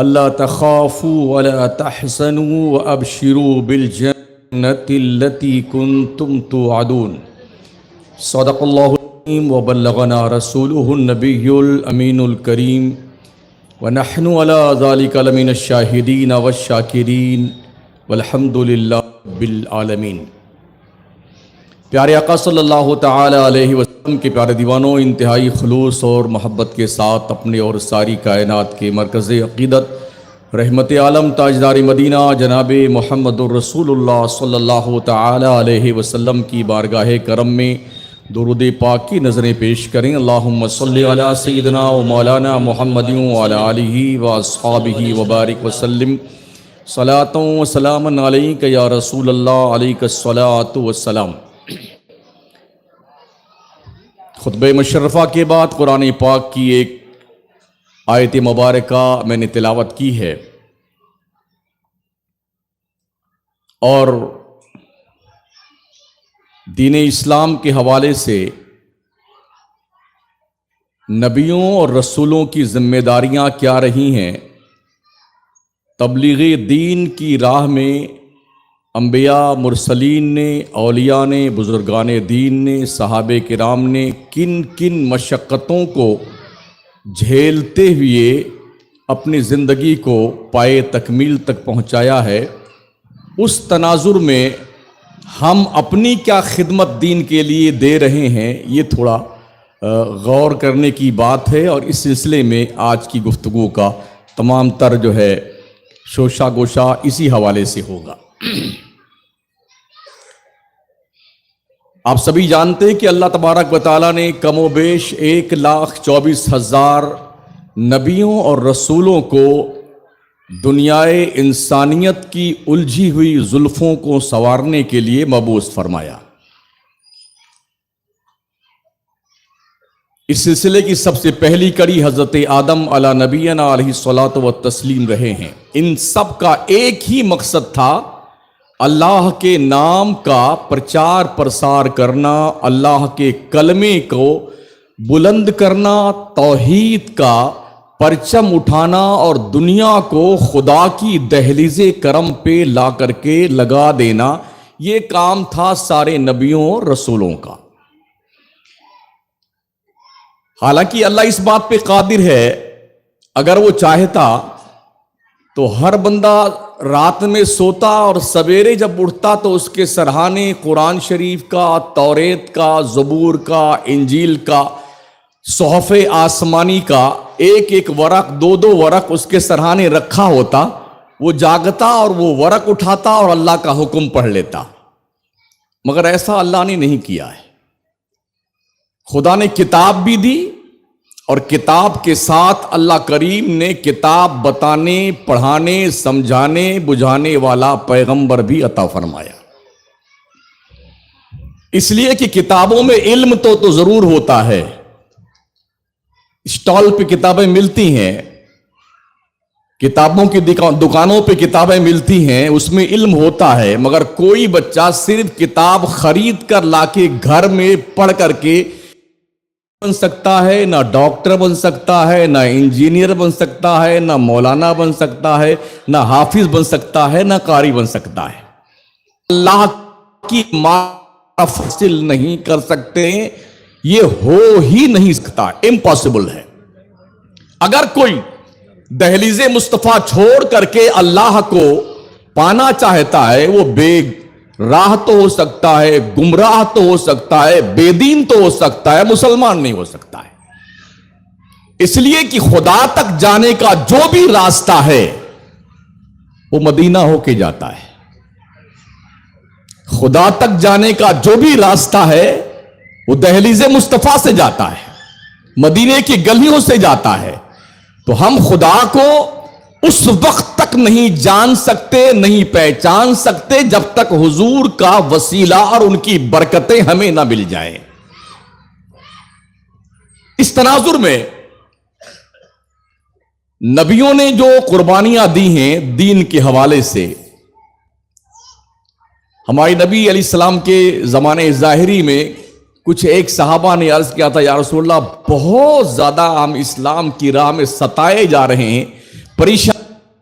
ألا تخافوا ولا تحزنوا وأبشروا بالجنة التي كنتم توعدون صدق الله العظيم وبلغنا رسوله النبي الأمين الكريم ونحن على ذلك لمن الشاهدين والشاكرين والحمد لله رب العالمين۔ پیارے آقا صلی اللہ تعالی علیہ وسلم کے پیارے دیوانوں، انتہائی خلوص اور محبت کے ساتھ اپنے اور ساری کائنات کے مرکز عقیدت رحمت عالم تاجدار مدینہ جناب محمد الرسول اللہ صلی اللہ تعالی علیہ وسلم کی بارگاہ کرم میں درود پاک کی نظریں پیش کریں۔ اللہم صلی علی سیدنا و مولانا محمد وعلی آلہ و اصحابہ وبارک وسلم صلاۃ و سلام علیک یا رسول اللہ، علیک الصلاۃ والسلام۔ خطبہ مشرفہ کے بعد قرآن پاک کی ایک آیت مبارکہ میں نے تلاوت کی ہے، اور دین اسلام کے حوالے سے نبیوں اور رسولوں کی ذمہ داریاں کیا رہی ہیں۔ تبلیغ دین کی راہ میں انبیاء مرسلین نے، اولیاء نے، بزرگان دین نے، صحابہ کرام نے کن کن مشقتوں کو جھیلتے ہوئے اپنی زندگی کو پائے تکمیل تک پہنچایا ہے، اس تناظر میں ہم اپنی کیا خدمت دین کے لیے دے رہے ہیں، یہ تھوڑا غور کرنے کی بات ہے، اور اس سلسلے میں آج کی گفتگو کا تمام تر جو ہے شوشہ گوشہ اسی حوالے سے ہوگا۔ آپ سبھی جانتے ہیں کہ اللہ تبارک و تعالیٰ نے کم و بیش 1,24,000 نبیوں اور رسولوں کو دنیائے انسانیت کی الجھی ہوئی زلفوں کو سنوارنے کے لیے مبعوث فرمایا۔ اس سلسلے کی سب سے پہلی کڑی حضرت آدم علی نبینا علیہ الصلاۃ والتسلیم رہے ہیں۔ ان سب کا ایک ہی مقصد تھا، اللہ کے نام کا پرچار پرسار کرنا، اللہ کے کلمے کو بلند کرنا، توحید کا پرچم اٹھانا اور دنیا کو خدا کی دہلیز کرم پہ لا کر کے لگا دینا۔ یہ کام تھا سارے نبیوں اور رسولوں کا۔ حالانکہ اللہ اس بات پہ قادر ہے، اگر وہ چاہتا تو ہر بندہ رات میں سوتا اور سویرے جب اٹھتا تو اس کے سرہانے قرآن شریف کا، توریت کا، زبور کا، انجیل کا، صحف آسمانی کا ایک ایک ورق، دو دو ورق اس کے سرہانے رکھا ہوتا، وہ جاگتا اور وہ ورق اٹھاتا اور اللہ کا حکم پڑھ لیتا۔ مگر ایسا اللہ نے نہیں کیا ہے۔ خدا نے کتاب بھی دی، اور کتاب کے ساتھ اللہ کریم نے کتاب بتانے، پڑھانے، سمجھانے، بجھانے والا پیغمبر بھی عطا فرمایا۔ اس لیے کہ کتابوں میں علم تو ضرور ہوتا ہے، اسٹال پہ کتابیں ملتی ہیں، کتابوں کی دکانوں پہ کتابیں ملتی ہیں، اس میں علم ہوتا ہے، مگر کوئی بچہ صرف کتاب خرید کر لا کے گھر میں پڑھ کر کے بن سکتا ہے، نہ ڈاکٹر بن سکتا ہے، نہ انجینئر بن سکتا ہے، نہ مولانا بن سکتا ہے، نہ حافظ بن سکتا ہے، نہ قاری بن سکتا ہے۔ اللہ کی معرفت حاصل نہیں کر سکتے، یہ ہو ہی نہیں سکتا، امپاسبل ہے۔ اگر کوئی دہلیز مصطفیٰ چھوڑ کر کے اللہ کو پانا چاہتا ہے، وہ بے راہ تو ہو سکتا ہے، گمراہ تو ہو سکتا ہے، بے دین تو ہو سکتا ہے، مسلمان نہیں ہو سکتا ہے۔ اس لیے کہ خدا تک جانے کا جو بھی راستہ ہے وہ مدینہ ہو کے جاتا ہے۔ خدا تک جانے کا جو بھی راستہ ہے وہ دہلیز مصطفیٰ سے جاتا ہے، مدینے کی گلیوں سے جاتا ہے۔ تو ہم خدا کو اس وقت تک نہیں جان سکتے، نہیں پہچان سکتے جب تک حضور کا وسیلہ اور ان کی برکتیں ہمیں نہ مل جائیں۔ اس تناظر میں نبیوں نے جو قربانیاں دی ہیں دین کے حوالے سے، ہمارے نبی علیہ السلام کے زمانے ظاہری میں کچھ ایک صحابہ نے عرض کیا تھا، یا رسول اللہ بہت زیادہ ہم اسلام کی راہ میں ستائے جا رہے ہیں، پریشان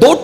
2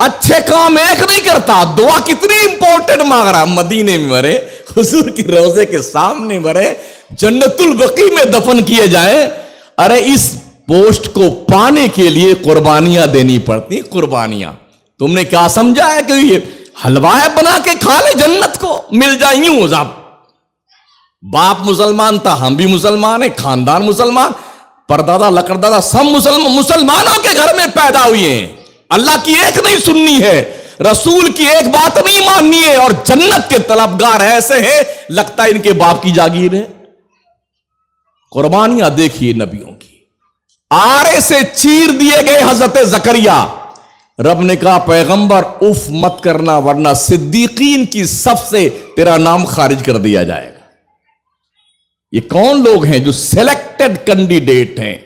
اچھے کام ایک نہیں کرتا، دعا کتنی امپورٹنٹ مانگ رہا، مدینے میں مرے، حضور کی روضے کے سامنے مرے، جنت البقیع میں دفن کیے جائیں۔ ارے اس پوسٹ کو پانے کے لیے قربانیاں دینی پڑتی، قربانیاں۔ تم نے کیا سمجھا ہے کہ یہ حلوہ بنا کے کھا لے جنت کو مل جائے؟ یوں صاحب، باپ مسلمان تھا، ہم بھی مسلمان ہیں، خاندان مسلمان، پردادا لکڑدادا سب مسلمانوں کے گھر میں پیدا ہوئے ہیں۔ اللہ کی ایک نہیں سننی ہے، رسول کی ایک بات نہیں ماننی ہے، اور جنت کے طلبگار ایسے ہیں لگتا ہے ان کے باپ کی جاگیر ہے۔ قربانیاں دیکھیے نبیوں کی، آرے سے چیر دیے گئے حضرت زکریا، رب نے کہا پیغمبر اف مت کرنا ورنہ صدیقین کی صف سے تیرا نام خارج کر دیا جائے گا۔ یہ کون لوگ ہیں جو سلیکٹڈ کینڈیڈیٹ ہیں؟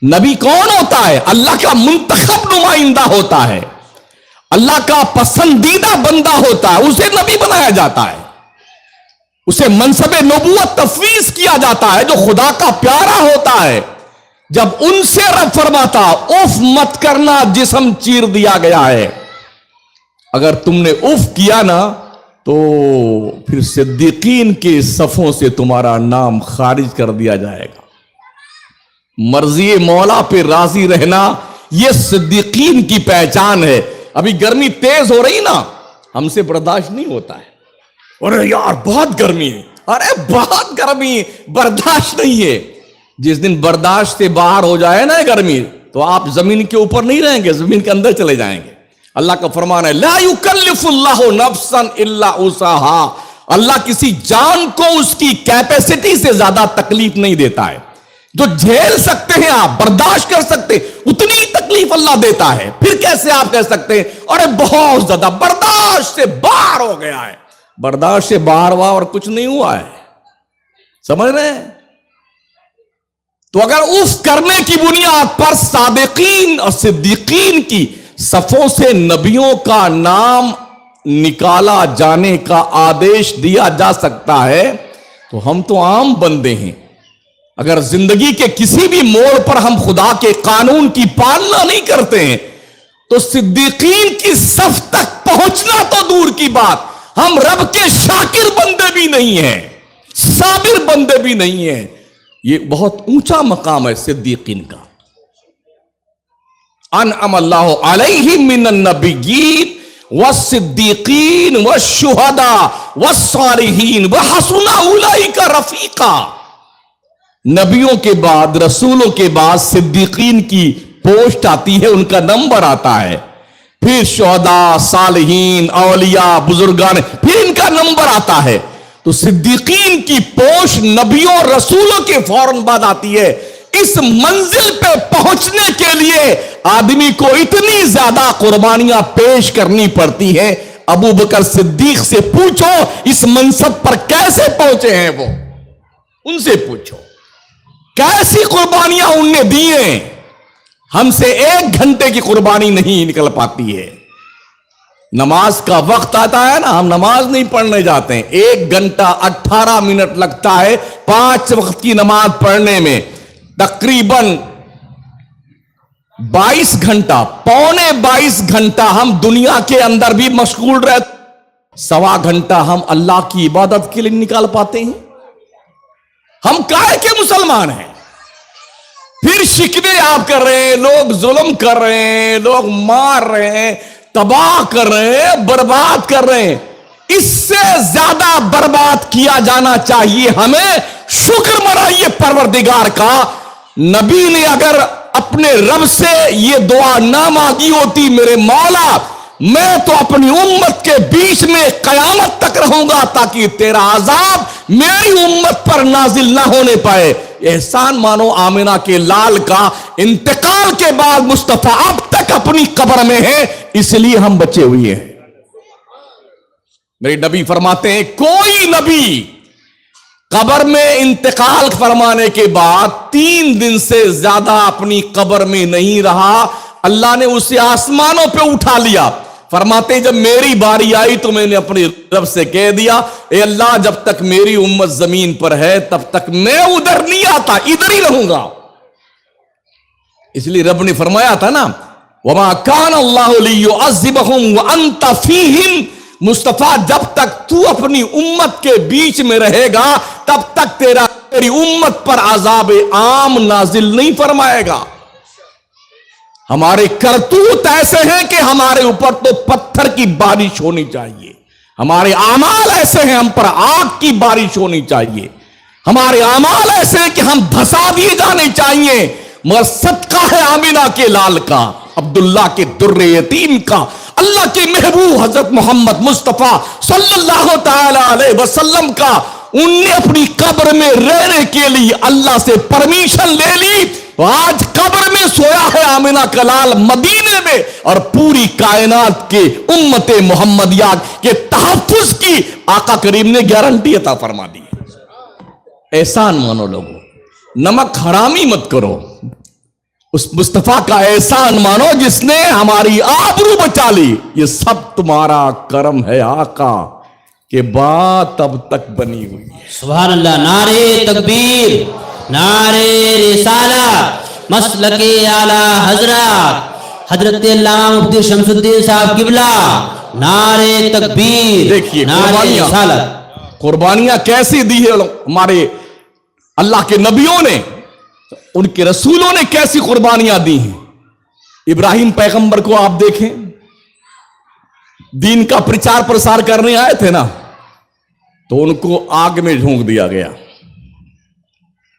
نبی کون ہوتا ہے؟ اللہ کا منتخب نمائندہ ہوتا ہے، اللہ کا پسندیدہ بندہ ہوتا ہے، اسے نبی بنایا جاتا ہے، اسے منصب نبوت تفویض کیا جاتا ہے، جو خدا کا پیارا ہوتا ہے۔ جب ان سے رب فرماتا اف مت کرنا، جسم چیر دیا گیا ہے، اگر تم نے اف کیا نا تو پھر صدیقین کے صفوں سے تمہارا نام خارج کر دیا جائے گا۔ مرضی مولا پہ راضی رہنا یہ صدیقین کی پہچان ہے۔ ابھی گرمی تیز ہو رہی نا، ہم سے برداشت نہیں ہوتا ہے، ارے یار بہت گرمی ہے، ارے بہت گرمی، برداشت نہیں ہے۔ جس دن برداشت سے باہر ہو جائے نا گرمی، تو آپ زمین کے اوپر نہیں رہیں گے، زمین کے اندر چلے جائیں گے۔ اللہ کا فرمان ہے لا یکلف اللہ نفسا الا وسعها، اللہ کسی جان کو اس کی کیپیسٹی سے زیادہ تکلیف نہیں دیتا ہے۔ جو جھیل سکتے ہیں آپ، برداشت کر سکتے، اتنی تکلیف اللہ دیتا ہے۔ پھر کیسے آپ کہہ سکتے ہیں ارے بہت زیادہ برداشت سے باہر ہو گیا ہے؟ برداشت سے باہر ہوا اور کچھ نہیں ہوا ہے، سمجھ رہے ہیں؟ تو اگر اف کرنے کی بنیاد پر صادقین اور صدیقین کی صفوں سے نبیوں کا نام نکالا جانے کا آدیش دیا جا سکتا ہے، تو ہم تو عام بندے ہیں۔ اگر زندگی کے کسی بھی موڑ پر ہم خدا کے قانون کی پالنا نہیں کرتے ہیں، تو صدیقین کی صف تک پہنچنا تو دور کی بات، ہم رب کے شاکر بندے بھی نہیں ہیں، صابر بندے بھی نہیں ہیں۔ یہ بہت اونچا مقام ہے صدیقین کا۔ انعم اللہ علیہم من النبیین والصدیقین والشہداء والصالحین وحسن اولئک رفیقا۔ نبیوں کے بعد، رسولوں کے بعد صدیقین کی پوسٹ آتی ہے، ان کا نمبر آتا ہے، پھر شہداء، صالحین، اولیاء، بزرگان، پھر ان کا نمبر آتا ہے۔ تو صدیقین کی پوسٹ نبیوں اور رسولوں کے فوراً بعد آتی ہے۔ اس منزل پہ پہنچنے کے لیے آدمی کو اتنی زیادہ قربانیاں پیش کرنی پڑتی ہیں۔ ابو بکر صدیق سے پوچھو اس منصب پر کیسے پہنچے ہیں، وہ ان سے پوچھو کیسی قربانیاں ان نے دی ہیں۔ ہم سے 1 گھنٹے کی قربانی نہیں نکل پاتی ہے۔ نماز کا وقت آتا ہے نا، ہم نماز نہیں پڑھنے جاتے ہیں، 1 گھنٹہ 18 منٹ لگتا ہے 5 وقت کی نماز پڑھنے میں، تقریباً 22 گھنٹہ، پونے 22 گھنٹہ ہم دنیا کے اندر بھی مشغول رہتے، 1.25 گھنٹہ ہم اللہ کی عبادت کے لیے نکال پاتے ہیں۔ ہم کائے کے مسلمان ہیں؟ پھر شکوے آپ کر رہے ہیں، لوگ ظلم کر رہے ہیں، لوگ مار رہے ہیں، تباہ کر رہے ہیں، برباد کر رہے ہیں۔ اس سے زیادہ برباد کیا جانا چاہیے ہمیں۔ شکر منائیے پروردگار کا، نبی نے اگر اپنے رب سے یہ دعا نہ مانگی ہوتی، میرے مولا میں تو اپنی امت کے بیچ میں قیامت تک رہوں گا تاکہ تیرا عذاب میری امت پر نازل نہ ہونے پائے۔ احسان مانو آمنہ کے لال کا، انتقال کے بعد مصطفیٰ اب تک اپنی قبر میں ہے، اس لیے ہم بچے ہوئے ہیں۔ میرے نبی فرماتے ہیں کوئی نبی قبر میں انتقال فرمانے کے بعد 3 دن سے زیادہ اپنی قبر میں نہیں رہا، اللہ نے اسے آسمانوں پہ اٹھا لیا۔ فرماتے ہیں جب میری باری آئی تو میں نے اپنے رب سے کہہ دیا اے اللہ جب تک میری امت زمین پر ہے تب تک میں ادھر نہیں آتا، ادھر ہی رہوں گا۔ اس لیے رب نے فرمایا تھا نا وما کان اللہ لیعذبہم وانت فیہم، مصطفیٰ جب تک تو اپنی امت کے بیچ میں رہے گا تب تک تیری امت پر عذاب عام نازل نہیں فرمائے گا۔ ہمارے کرتوت ایسے ہیں کہ ہمارے اوپر تو پتھر کی بارش ہونی چاہیے، ہمارے اعمال ایسے ہیں ہم پر آگ کی بارش ہونی چاہیے، ہمارے اعمال ایسے ہیں کہ ہم دھسا دیے جانے چاہیے، مگر صدقہ ہے آمینہ کے لال کا، عبداللہ کے در یتیم کا، اللہ کے محبوب حضرت محمد مصطفیٰ صلی اللہ تعالی علیہ وسلم کا، ان نے اپنی قبر میں رہنے کے لیے اللہ سے پرمیشن لے لی، آج قبر میں سویا ہے آمینہ کا لال مدینے میں، اور پوری کائنات کے امت محمدیہ کے تحفظ کی آقا کریم نے گارنٹی عطا فرما دی۔ احسان مانو لوگوں، نمک حرامی مت کرو، اس مصطفیٰ کا احسان مانو جس نے ہماری آبرو بچا لی، یہ سب تمہارا کرم ہے آقا کہ بات اب تک بنی ہوئی ہے۔ سبحان اللہ، نعرے تکبیر، نعرے رسالت، مسلک اعلی حضرت حضرت علامہ مفتی شمس الدین صاحب قبلہ، نعرے تکبیر، دیکھیے نعرے رسالت، قربانیاں کیسی دی ہے ہمارے اللہ کے نبیوں نے، ان کے رسولوں نے کیسی قربانیاں دی ہیں۔ ابراہیم پیغمبر کو آپ دیکھیں، دین کا پرچار پرسار کرنے آئے تھے نا، تو ان کو آگ میں جھونک دیا گیا،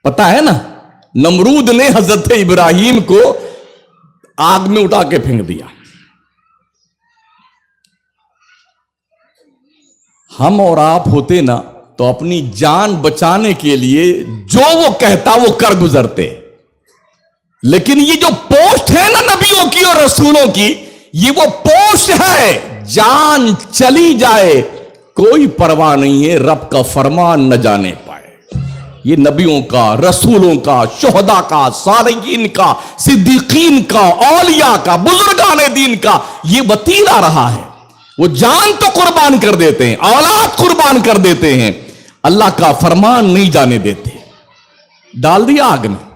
پتا ہے نا، نمرود نے حضرت ابراہیم کو آگ میں اٹھا کے پھینک دیا۔ ہم اور آپ ہوتے نا تو اپنی جان بچانے کے لیے جو وہ کہتا وہ کر گزرتے، لیکن یہ جو پوسٹ ہے نا نبیوں کی اور رسولوں کی، یہ وہ پوسٹ ہے، جان چلی جائے کوئی پرواہ نہیں ہے، رب کا فرمان نہ جانے پائے۔ یہ نبیوں کا، رسولوں کا، شہداء کا، صالحین کا، صدیقین کا، اولیاء کا، بزرگان دین کا یہ وتیرہ رہا ہے، وہ جان تو قربان کر دیتے ہیں، اولاد قربان کر دیتے ہیں، اللہ کا فرمان نہیں جانے دیتے، ڈال دیا آگ میں۔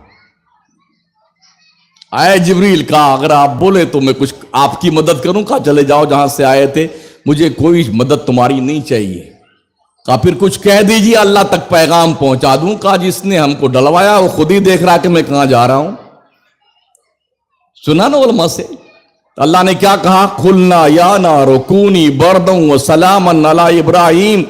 آئے جبریل کا اگر آپ بولے تو میں کچھ آپ کی مدد کروں، کہا چلے جاؤ جہاں سے آئے تھے، مجھے کوئی مدد تمہاری نہیں چاہیے، کہا پھر کچھ کہہ دیجیے اللہ تک پیغام پہنچا دوں، کہا جس نے ہم کو ڈلوایا وہ خود ہی دیکھ رہا کہ میں کہاں جا رہا ہوں۔ سنا نا علماء سے، اللہ نے کیا کہا، قلنا یا نار کونی بردا وسلاما علی ابراہیم،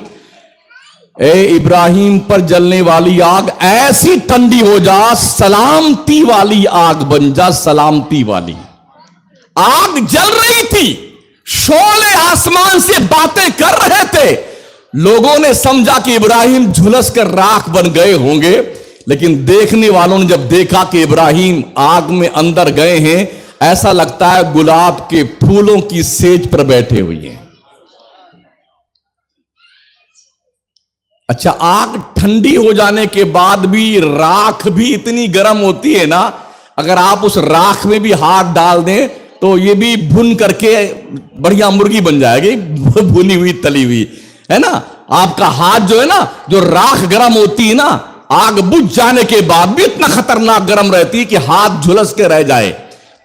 اے ابراہیم پر جلنے والی آگ ایسی ٹھنڈی ہو جا، سلامتی والی آگ بن جا، سلامتی والی آگ جل رہی تھی، شعلے آسمان سے باتیں کر رہے تھے، لوگوں نے سمجھا کہ ابراہیم جھلس کر راکھ بن گئے ہوں گے، لیکن دیکھنے والوں نے جب دیکھا کہ ابراہیم آگ میں اندر گئے ہیں، ایسا لگتا ہے گلاب کے پھولوں کی سیج پر بیٹھے ہوئے ہیں۔ اچھا، آگ ٹھنڈی ہو جانے کے بعد بھی راکھ بھی اتنی گرم ہوتی ہے نا، اگر آپ اس راکھ میں بھی ہاتھ ڈال دیں تو یہ بھی بھن کر کے بڑھیا مرغی بن جائے گی، بھنی ہوئی تلی ہوئی ہے نا۔ آپ کا ہاتھ جو ہے نا، جو راکھ گرم ہوتی ہے نا، آگ بجھ جانے کے بعد بھی اتنا خطرناک گرم رہتی ہے کہ ہاتھ جھلس کے رہ جائے۔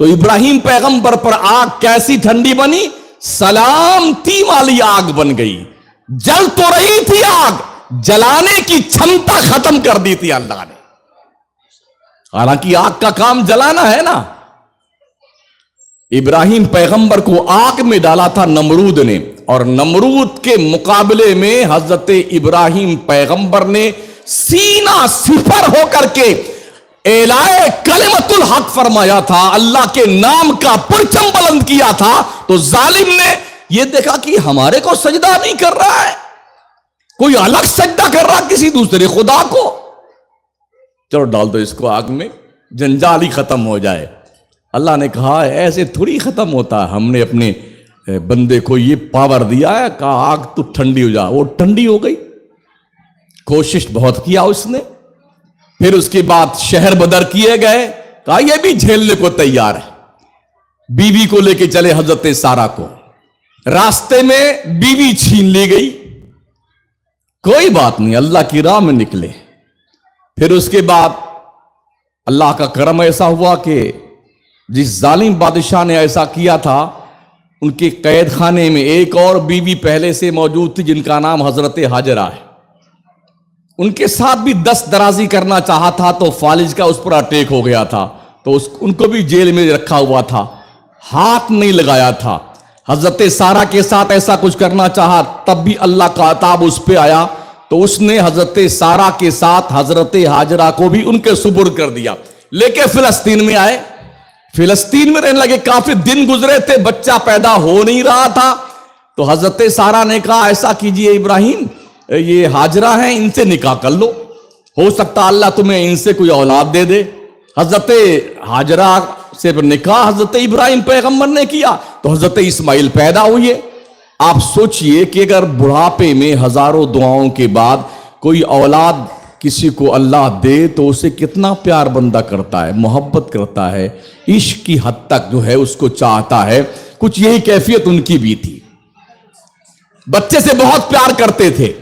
تو ابراہیم پیغمبر پر آگ کیسی ٹھنڈی بنی، سلامتی والی آگ بن گئی، جل تو رہی تھی آگ، جلانے کی چھمتا ختم کر دی تھی اللہ نے، حالانکہ آگ کا کام جلانا ہے نا۔ ابراہیم پیغمبر کو آگ میں ڈالا تھا نمرود نے، اور نمرود کے مقابلے میں حضرت ابراہیم پیغمبر نے سینہ سپر ہو کر کے اعلائے کلمت الحق فرمایا تھا، اللہ کے نام کا پرچم بلند کیا تھا، تو ظالم نے یہ دیکھا کہ ہمارے کو سجدہ نہیں کر رہا ہے، کوئی الگ سجدہ کر رہا کسی دوسرے خدا کو، چلو ڈال دو اس کو آگ میں، جنجال ہی ختم ہو جائے۔ اللہ نے کہا ایسے تھوڑی ختم ہوتا ہے، ہم نے اپنے بندے کو یہ پاور دیا ہے، کہا آگ تو ٹھنڈی ہو جا، وہ ٹھنڈی ہو گئی، کوشش بہت کیا اس نے۔ پھر اس کے بعد شہر بدر کیے گئے، کہا یہ بھی جھیلنے کو تیار ہے، بیوی کو لے کے چلے حضرت سارہ کو، راستے میں بیوی چھین لی گئی، کوئی بات نہیں، اللہ کی راہ میں نکلے۔ پھر اس کے بعد اللہ کا کرم ایسا ہوا کہ جس ظالم بادشاہ نے ایسا کیا تھا، ان کے قید خانے میں ایک اور بیوی پہلے سے موجود تھی جن کا نام حضرت ہاجرہ ہے۔ ان کے ساتھ بھی دست درازی کرنا چاہا تھا تو فالج کا اس پر اٹیک ہو گیا تھا، تو ان کو بھی جیل میں رکھا ہوا تھا، ہاتھ نہیں لگایا تھا۔ حضرت سارہ کے ساتھ ایسا کچھ کرنا چاہا، تب بھی اللہ کا عذاب اس پہ آیا، تو اس نے حضرت سارہ کے ساتھ حضرت ہاجرہ کو بھی ان کے سپرد کر دیا، لے کے فلسطین میں آئے۔ فلسطین میں رہنے لگے، کافی دن گزرے تھے، بچہ پیدا ہو نہیں رہا تھا، تو حضرت سارہ نے کہا ایسا کیجئے ابراہیم، یہ ہاجرہ ہیں، ان سے نکاح کر لو، ہو سکتا اللہ تمہیں ان سے کوئی اولاد دے دے۔ حضرت ہاجرہ سے نکاح حضرت ابراہیم پیغمبر نے کیا تو حضرت اسماعیل پیدا ہوئے۔ آپ سوچئے کہ اگر بڑھاپے میں ہزاروں دعاؤں کے بعد کوئی اولاد کسی کو اللہ دے تو اسے کتنا پیار بندہ کرتا ہے، محبت کرتا ہے، عشق کی حد تک جو ہے اس کو چاہتا ہے۔ کچھ یہی کیفیت ان کی بھی تھی، بچے سے بہت پیار کرتے تھے۔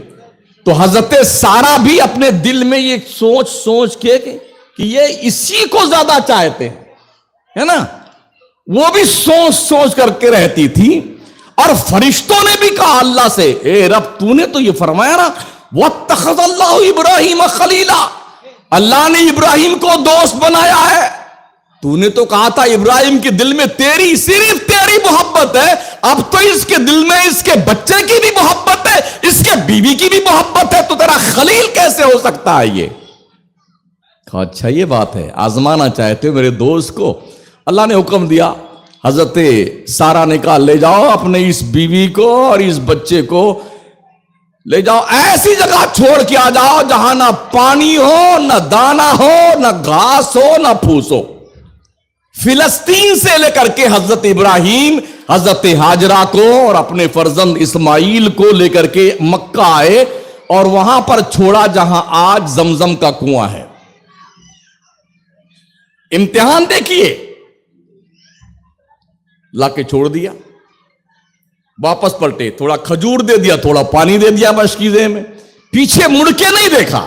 تو حضرت سارہ بھی اپنے دل میں یہ سوچ کے کہ یہ اسی کو زیادہ چاہتے ہیں، ہے نا، وہ بھی سوچ کر کے رہتی تھی۔ اور فرشتوں نے بھی کہا اللہ سے، اے رب تو نے تو یہ فرمایا نا وَاتَّخَذَ اللَّهُ إِبْرَاهِيمَ خَلِيلًا، اللہ نے ابراہیم کو دوست بنایا ہے۔ تو نے تو کہا تھا ابراہیم کے دل میں صرف تیری محبت ہے، اب تو اس کے دل میں اس کے بچے کی بھی محبت ہے، اس کے بیوی کی بھی محبت ہے، تو تیرا خلیل کیسے ہو سکتا ہے یہ؟ کہا اچھا یہ بات ہے، آزمانا چاہتے ہو میرے دوست کو؟ اللہ نے حکم دیا، حضرت سارہ نے کہا لے جاؤ اپنے اس بیوی کو اور اس بچے کو، لے جاؤ ایسی جگہ چھوڑ کے آ جاؤ جہاں نہ پانی ہو، نہ دانا ہو، نہ گھاس ہو، نہ پھوس ہو۔ فلسطین سے لے کر کے حضرت ابراہیم حضرت ہاجرہ کو اور اپنے فرزند اسماعیل کو لے کر کے مکہ آئے اور وہاں پر چھوڑا جہاں آج زمزم کا کنواں ہے۔ امتحان دیکھیے، لا کے چھوڑ دیا، واپس پلٹے، تھوڑا کھجور دے دیا، تھوڑا پانی دے دیا مشکیزے میں، پیچھے مڑ کے نہیں دیکھا۔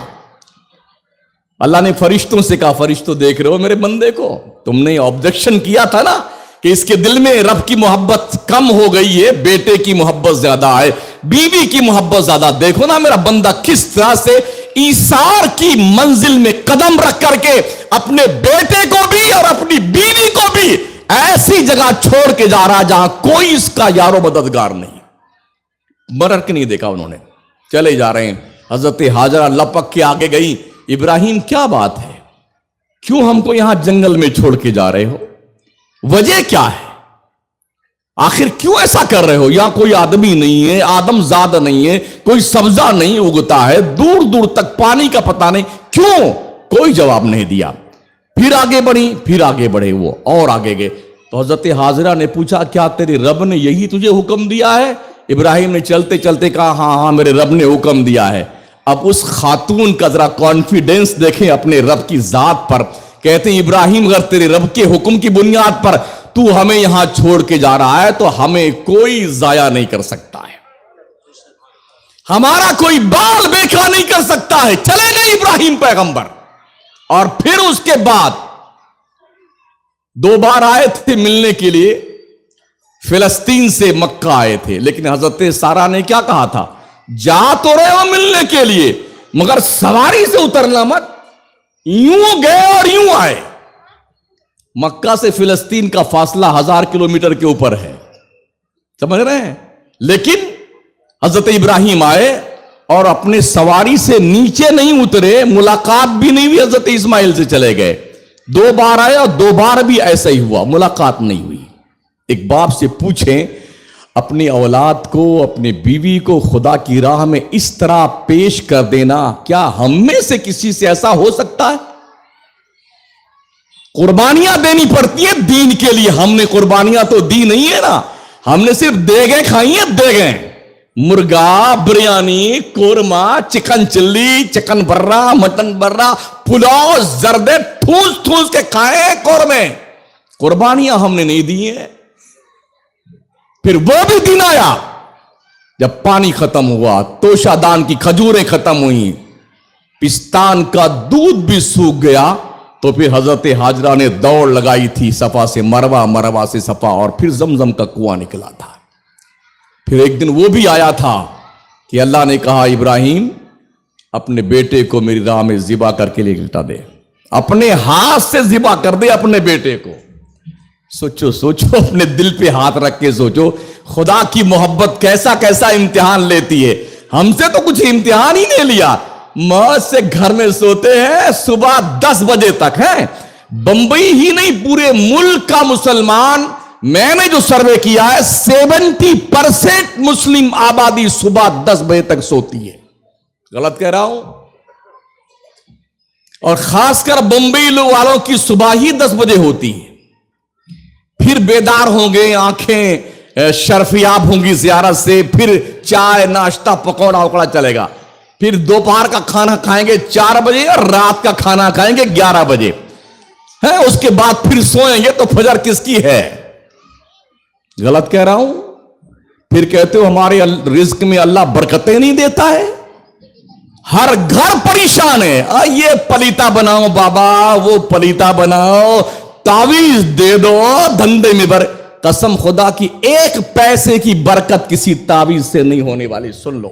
اللہ نے فرشتوں سے کہا فرشتوں دیکھ رہے ہو میرے بندے کو؟ تم نے آبجیکشن کیا تھا نا کہ اس کے دل میں رب کی محبت کم ہو گئی ہے، بیٹے کی محبت زیادہ ہے، بیوی کی محبت زیادہ۔ دیکھو نا میرا بندہ کس طرح سے ایثار کی منزل میں قدم رکھ کر کے اپنے بیٹے کو بھی اور اپنی بیوی کو بھی ایسی جگہ چھوڑ کے جا رہا جہاں کوئی اس کا یار و مددگار نہیں، مرر کے نہیں دیکھا انہوں نے، چلے جا رہے ہیں۔ حضرت ہاجرہ لپک کے آگے گئی، ابراہیم کیا بات ہے، کیوں ہم کو یہاں جنگل میں چھوڑ کے جا رہے ہو؟ وجہ کیا ہے؟ آخر کیوں ایسا کر رہے ہو؟ یہاں کوئی آدمی نہیں ہے، آدم زاد نہیں ہے، کوئی سبزہ نہیں اگتا ہے، دور دور تک پانی کا پتہ نہیں، کیوں؟ کوئی جواب نہیں دیا۔ پھر آگے بڑھی، پھر آگے بڑھے وہ اور آگے گئے تو حضرت ہاجرہ نے پوچھا کیا تیرے رب نے یہی تجھے حکم دیا ہے؟ ابراہیم نے چلتے چلتے کہا ہاں میرے رب نے حکم دیا ہے۔ اب اس خاتون کا ذرا کانفیڈنس دیکھیں اپنے رب کی ذات پر، کہتے ہیں ابراہیم اگر تیرے رب کے حکم کی بنیاد پر تو ہمیں یہاں چھوڑ کے جا رہا ہے تو ہمیں کوئی ضائع نہیں کر سکتا ہے، ہمارا کوئی بال بیکھا نہیں کر سکتا ہے۔ چلے گئے ابراہیم پیغمبر، اور پھر اس کے بعد 2 بار آئے تھے ملنے کے لیے، فلسطین سے مکہ آئے تھے، لیکن حضرت سارہ نے کیا کہا تھا، جا تو رہے ہو ملنے کے لیے مگر سواری سے اترنا مت، یوں گئے اور یوں آئے۔ مکہ سے فلسطین کا فاصلہ 1000 کلومیٹر کے اوپر ہے، سمجھ رہے ہیں، لیکن حضرت ابراہیم آئے اور اپنے سواری سے نیچے نہیں اترے، ملاقات بھی نہیں ہوئی، حضرت اسماعیل سے چلے گئے۔ 2 بار آئے اور 2 بار بھی ایسا ہی ہوا، ملاقات نہیں ہوئی۔ ایک باپ سے پوچھیں اپنی اولاد کو، اپنی بیوی کو خدا کی راہ میں اس طرح پیش کر دینا، کیا ہم میں سے کسی سے ایسا ہو سکتا ہے؟ قربانیاں دینی پڑتی ہیں دین کے لیے، ہم نے قربانیاں تو دی نہیں ہے نا، ہم نے صرف دیگیں کھائی ہیں، دیگیں، مرغا، biryani, korma, chicken chilli, chicken برا، مٹن برا، پلاؤ، زردے ٹھوس ٹھوس کے کھائے ہیں قورمے، قربانیاں ہم نے نہیں دی ہیں۔ پھر وہ بھی دن آیا جب پانی ختم ہوا، توشہ دان کی کھجوریں ختم ہوئیں، پستان کا دودھ بھی سوکھ گیا، تو پھر حضرت حاجرہ نے دوڑ لگائی تھی صفا سے مروا، مروا سے صفا، اور پھر زمزم کا کنواں نکلا تھا۔ پھر ایک دن وہ بھی آیا تھا کہ اللہ نے کہا ابراہیم اپنے بیٹے کو میری راہ میں ذبح کر کے لے لٹا دے، اپنے ہاتھ سے ذبح کر دے اپنے بیٹے کو۔ سوچو سوچو، اپنے دل پہ ہاتھ رکھ کے سوچو، خدا کی محبت کیسا کیسا امتحان لیتی ہے۔ ہم سے تو کچھ امتحان ہی نہیں لیا، موت سے گھر میں سوتے ہیں صبح 10 بجے تک ہیں۔ بمبئی ہی نہیں پورے ملک کا مسلمان، میں نے جو سروے کیا ہے 70% مسلم آبادی صبح 10 بجے تک سوتی ہے۔ غلط کہہ رہا ہوں؟ اور خاص کر بمبئی والوں کی صبح ہی 10 بجے ہوتی ہے، پھر بیدار ہوں گے، آنکھیں شرفیاب ہوں گی زیارت سے، پھر چائے ناشتہ پکوڑا وکوڑا چلے گا، پھر دوپہر کا کھانا کھائیں گے 4 بجے اور رات کا کھانا کھائیں گے 11 بجے، اس کے بعد پھر سوئیں گے تو فجر کس کی ہے؟ غلط کہہ رہا ہوں؟ پھر کہتے ہو ہمارے رزق میں اللہ برکتیں نہیں دیتا ہے، ہر گھر پریشان ہے، یہ پلیتا بناؤ بابا، وہ پلیتا بناؤ، تعویذ دے دو، دھندے میں قسم خدا کی 1 پیسے کی برکت کسی تعویذ سے نہیں ہونے والی۔ سن لو،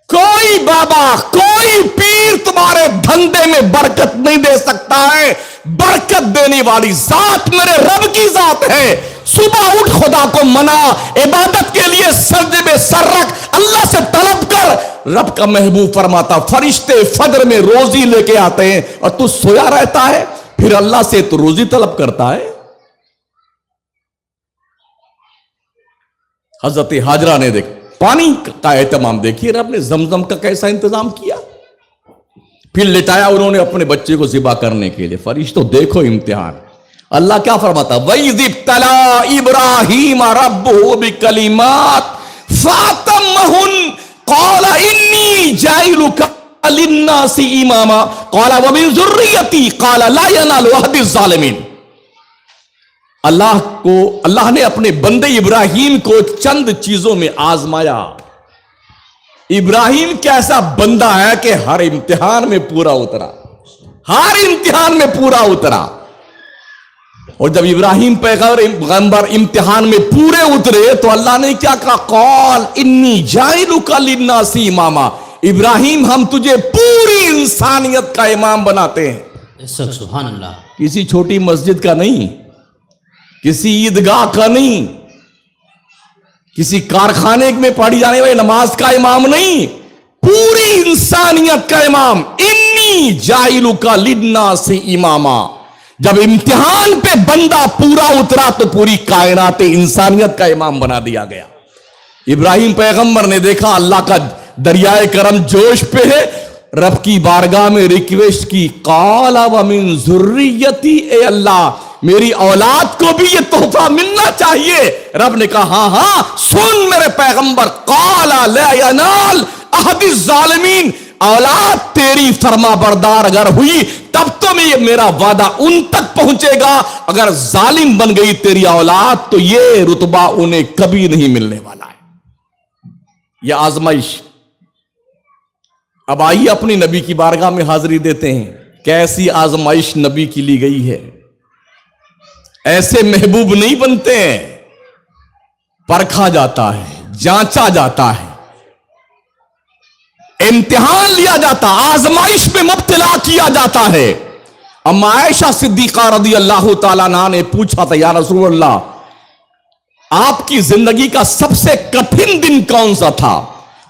کوئی بابا کوئی پیر تمہارے دھندے میں برکت نہیں دے سکتا ہے، برکت دینے والی ذات میرے رب کی ذات ہے۔ صبح اٹھ، خدا کو منا، عبادت کے لیے سجدے میں سر رکھ، اللہ سے طلب کر۔ رب کا محبوب فرماتا فرشتے فجر میں روزی لے کے آتے ہیں اور تو سویا رہتا ہے، پھر اللہ سے تو روزی طلب کرتا ہے۔ حضرت حاجرہ نے دیکھ پانی کا اہتمام، دیکھیے رب نے زمزم کا کیسا انتظام کیا، پھر لٹایا انہوں نے اپنے بچے کو ذبح کرنے کے لیے۔ فرشتوں دیکھو امتحان، اللہ کیا فرماتا، وَإِذِ ابْتَلَىٰ إِبْرَاهِيمَ رَبُّهُ بِكَلِمَاتٍ فَأَتَمَّهُنَّ قَالَ إِنِّي جَاعِلُكَ لِلنَّاسِ إِمَامًا قَالَ وَمِن ذُرِّيَّتِي قَالَ لَا يَنَالُ عَهْدِ الظَّالِمِينَ۔ اللہ نے اپنے بندے ابراہیم کو چند چیزوں میں آزمایا۔ ابراہیم کیسا بندہ ہے کہ ہر امتحان میں پورا اترا، ہر امتحان میں پورا اترا۔ اور جب ابراہیم پیغمبر امتحان میں پورے اترے تو اللہ نے کیا کہا، قال انی جاعلک للناس اماما، ابراہیم ہم تجھے پوری انسانیت کا امام بناتے ہیں۔ سبحان اللہ۔ کسی چھوٹی مسجد کا نہیں، کسی عیدگاہ کا نہیں، کسی کارخانے میں پڑھی جانے والی نماز کا امام نہیں، پوری انسانیت کا امام۔ انی جاعلک للناس اماما، جب امتحان پہ بندہ پورا اترا تو پوری کائنات انسانیت کا امام بنا دیا گیا۔ ابراہیم پیغمبر نے دیکھا اللہ کا دریائے کرم جوش پہ ہے، رب کی بارگاہ میں ریکویسٹ کی، قال ومن ذریتی، اے اللہ میری اولاد کو بھی یہ تحفہ ملنا چاہیے۔ رب نے کہا ہاں ہاں سن میرے پیغمبر، قال لا ینال عہد الظالمین، اولاد تیری فرما بردار اگر ہوئی تب تو میرا وعدہ ان تک پہنچے گا، اگر ظالم بن گئی تیری اولاد تو یہ رتبہ انہیں کبھی نہیں ملنے والا ہے۔ یہ آزمائش۔ اب آئیے اپنی نبی کی بارگاہ میں حاضری دیتے ہیں، کیسی آزمائش نبی کی لی گئی ہے۔ ایسے محبوب نہیں بنتے ہیں، پرکھا جاتا ہے، جانچا جاتا ہے، امتحان لیا جاتا، آزمائش میں مبتلا کیا جاتا ہے۔ اما عائشہ صدیقہ رضی اللہ تعالیٰ عنہا نے پوچھا تھا، یا رسول اللہ آپ کی زندگی کا سب سے کٹھن دن کون سا تھا؟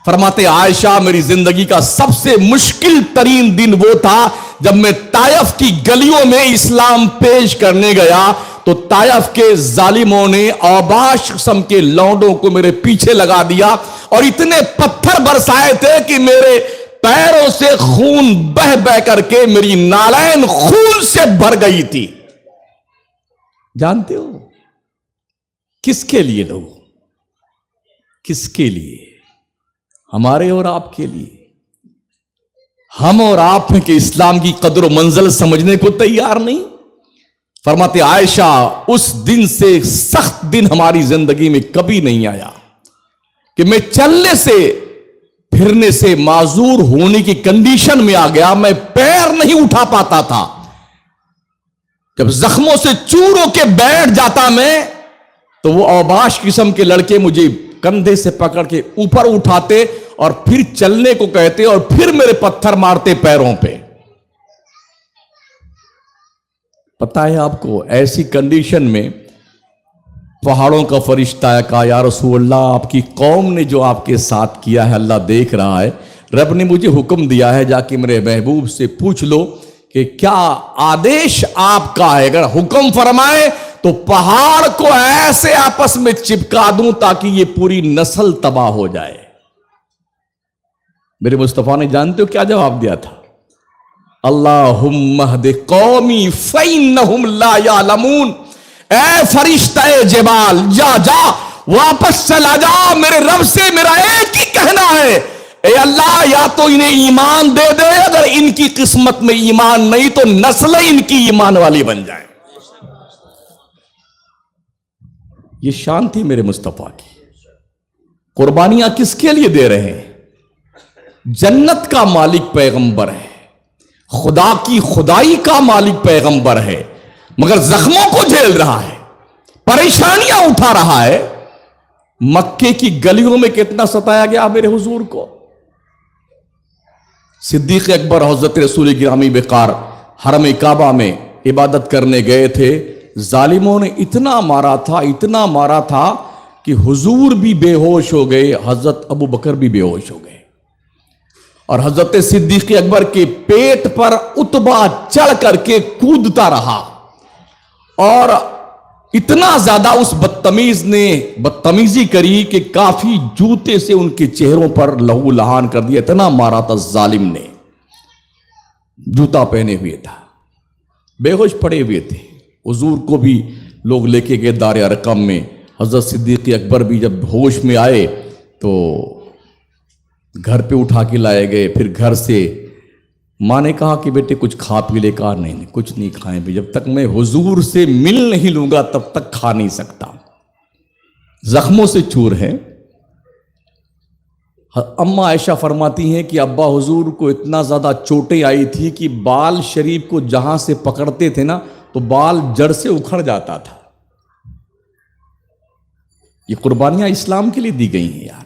فرماتے عائشہ میری زندگی کا سب سے مشکل ترین دن وہ تھا جب میں طائف کی گلیوں میں اسلام پیش کرنے گیا تو طائف کے ظالموں نے اوباش قسم کے لونڈوں کو میرے پیچھے لگا دیا اور اتنے پتھر برسائے تھے کہ میرے پیروں سے خون بہ بہ کر کے میری نالین خون سے بھر گئی تھی۔ جانتے ہو کس کے لیے لوگ، کس کے لیے؟ ہمارے اور آپ کے لیے۔ ہم اور آپ ہیں کہ اسلام کی قدر و منزل سمجھنے کو تیار نہیں۔ فرماتے عائشہ اس دن سے سخت دن ہماری زندگی میں کبھی نہیں آیا کہ میں چلنے سے پھرنے سے معذور ہونے کی کنڈیشن میں آ گیا، میں پیر نہیں اٹھا پاتا تھا، جب زخموں سے چور ہو کے بیٹھ جاتا میں تو وہ اوباش قسم کے لڑکے مجھے کندھے سے پکڑ کے اوپر اٹھاتے اور پھر چلنے کو کہتے اور پھر میرے پتھر مارتے پیروں پہ. پتا ہے آپ کو ایسی کنڈیشن میں پہاڑوں کا فرشتہ ہے، کہا یا رسول اللہ آپ کی قوم نے جو آپ کے ساتھ کیا ہے اللہ دیکھ رہا ہے، رب نے مجھے حکم دیا ہے جا کے میرے محبوب سے پوچھ لو کہ کیا آدیش آپ کا ہے، اگر حکم فرمائے تو پہاڑ کو ایسے آپس میں چپکا دوں تاکہ یہ پوری نسل تباہ ہو جائے. میرے مصطفیٰ نے جانتے ہو کیا جواب دیا تھا؟ اللہم اہد قومی فإنہم لا یعلمون. اے فرشتہ جبال جا جا واپس چلا جا، میرے رب سے میرا ایک ہی کہنا ہے، اے اللہ یا تو انہیں ایمان دے دے، اگر ان کی قسمت میں ایمان نہیں تو نسلیں ان کی ایمان والی بن جائیں. یہ شان تھی میرے مصطفیٰ کی. قربانیاں کس کے لیے دے رہے ہیں؟ جنت کا مالک پیغمبر ہے، خدا کی خدائی کا مالک پیغمبر ہے، مگر زخموں کو جھیل رہا ہے، پریشانیاں اٹھا رہا ہے. مکے کی گلیوں میں کتنا ستایا گیا میرے حضور کو. صدیق اکبر حضرت رسول گرامی وقار حرم کعبہ میں عبادت کرنے گئے تھے، ظالموں نے اتنا مارا تھا کہ حضور بھی بے ہوش ہو گئے، حضرت ابو بکر بھی بے ہوش ہو گئے، اور حضرت صدیق اکبر کے پیٹ پر اتبا چڑھ کر کے کودتا رہا، اور اتنا زیادہ اس بدتمیز نے بدتمیزی کری کہ کافی جوتے سے ان کے چہروں پر لہو لہان کر دیا. اتنا مارا تھا ظالم نے، جوتا پہنے ہوئے تھا، بے ہوش پڑے ہوئے تھے. حضور کو بھی لوگ لے کے گئے دار ارقم میں. حضرت صدیق اکبر بھی جب ہوش میں آئے تو گھر پہ اٹھا کے لائے گئے. پھر گھر سے ماں نے کہا کہ بیٹے کچھ کھا پی لے. کہا نہیں کچھ نہیں کھائیں بھی، جب تک میں حضور سے مل نہیں لوں گا تب تک کھا نہیں سکتا. زخموں سے چور ہیں. اماں عائشہ فرماتی ہیں کہ ابا حضور کو اتنا زیادہ چوٹیں آئی تھی کہ بال شریف کو جہاں سے پکڑتے تھے نا تو بال جڑ سے اکھڑ جاتا تھا. یہ قربانیاں اسلام کے لیے دی گئی ہیں یار.